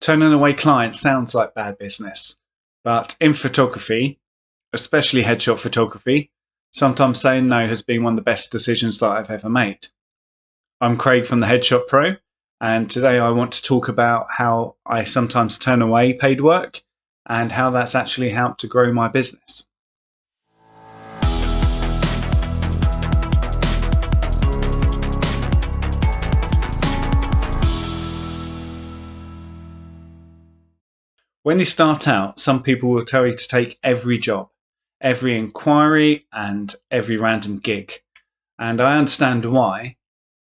Turning away clients sounds like bad business, but in photography, especially headshot photography, sometimes saying no has been one of the best decisions that I've ever made. I'm Craig from the Headshot Pro, and today I want to talk about how I sometimes turn away paid work and how that's actually helped to grow my business. When you start out, some people will tell you to take every job, every inquiry, and every random gig. And I understand why,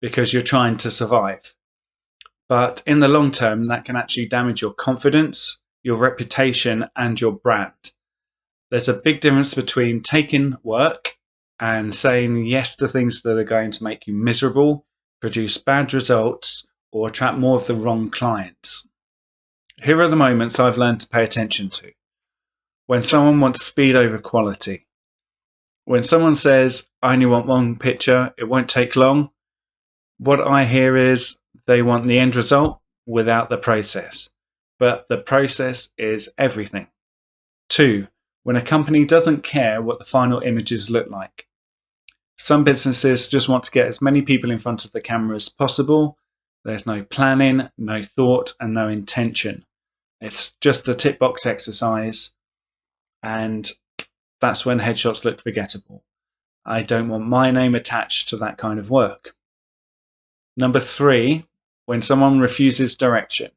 because you're trying to survive. But in the long term, that can actually damage your confidence, your reputation, and your brand. There's a big difference between taking work and saying yes to things that are going to make you miserable, produce bad results, or attract more of the wrong clients. Here are the moments I've learned to pay attention to. When someone wants speed over quality. When someone says, I only want one picture, it won't take long, what I hear is they want the end result without the process. But the process is everything. 2. When a company doesn't care what the final images look like. Some businesses just want to get as many people in front of the camera as possible. There's no planning, no thought, and no intention. It's just a tick box exercise, and that's when headshots look forgettable. I don't want my name attached to that kind of work. Number 3, when someone refuses direction.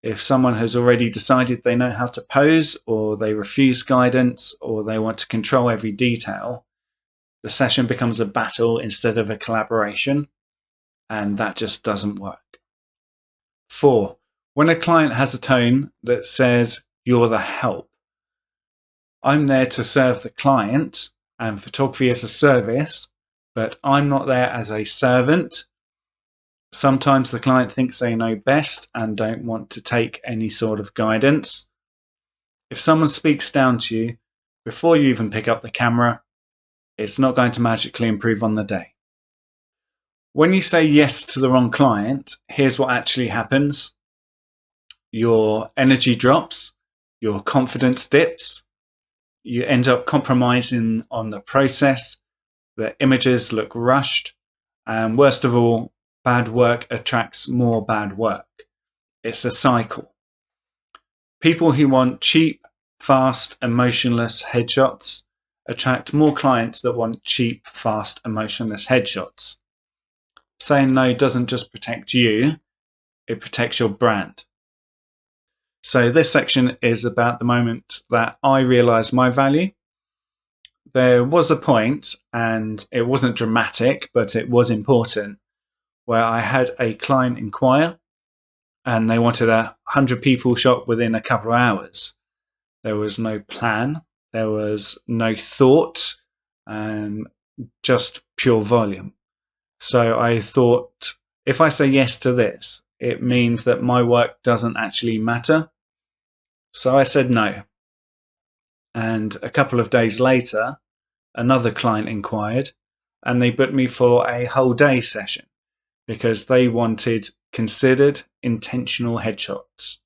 If someone has already decided they know how to pose, or they refuse guidance, or they want to control every detail, the session becomes a battle instead of a collaboration, and that just doesn't work. 4, when a client has a tone that says, you're the help. I'm there to serve the client, and photography is a service, but I'm not there as a servant. Sometimes the client thinks they know best and don't want to take any sort of guidance. If someone speaks down to you before you even pick up the camera, it's not going to magically improve on the day. When you say yes to the wrong client, here's what actually happens. Your energy drops, your confidence dips, you end up compromising on the process, the images look rushed, and worst of all, bad work attracts more bad work. It's a cycle. People who want cheap, fast, emotionless headshots attract more clients that want cheap, fast, emotionless headshots. Saying no doesn't just protect you, it protects your brand. So this section is about the moment that I realized my value. There was a point, and it wasn't dramatic, but it was important, where I had a client inquire and they wanted 100 people shot within a couple of hours. There was no plan, there was no thought, just pure volume. So I thought, if I say yes to this, it means that my work doesn't actually matter. So I said no. And a couple of days later, another client inquired, and they booked me for a whole day session because they wanted considered, intentional headshots.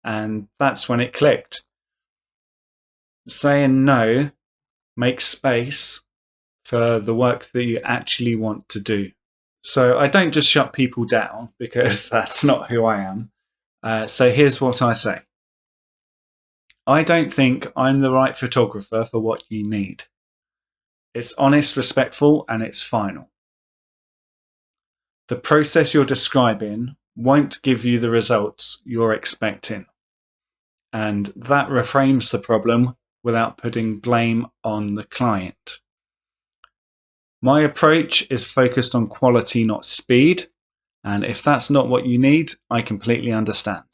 And that's when it clicked. Saying no makes space for the work that you actually want to do. So I don't just shut people down, because that's not who I am. So here's what I say. I don't think I'm the right photographer for what you need. It's honest, respectful, and it's final. The process you're describing won't give you the results you're expecting. And that reframes the problem without putting blame on the client. My approach is focused on quality, not speed. And if that's not what you need, I completely understand.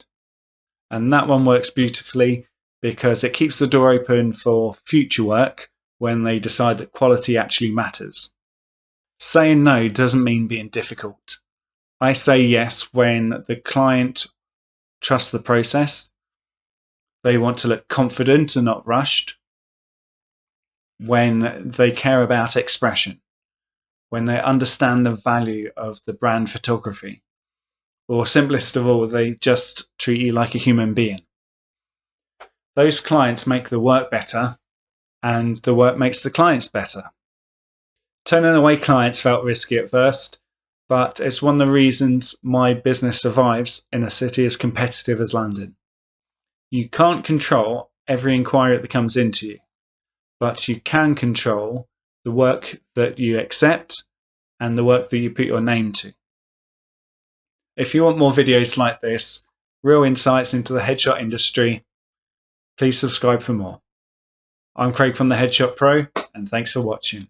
And that one works beautifully because it keeps the door open for future work when they decide that quality actually matters. Saying no doesn't mean being difficult. I say yes when the client trusts the process. They want to look confident and not rushed. When they care about expression. When they understand the value of the brand photography. or simplest of all, they just treat you like a human being. Those clients make the work better, and the work makes the clients better. Turning away clients felt risky at first, but it's one of the reasons my business survives in a city as competitive as London. You can't control every inquiry that comes into you, but you can control the work that you accept and the work that you put your name to. If you want more videos like this, real insights into the headshot industry, please subscribe for more. I'm Craig from the Headshot Pro, and thanks for watching.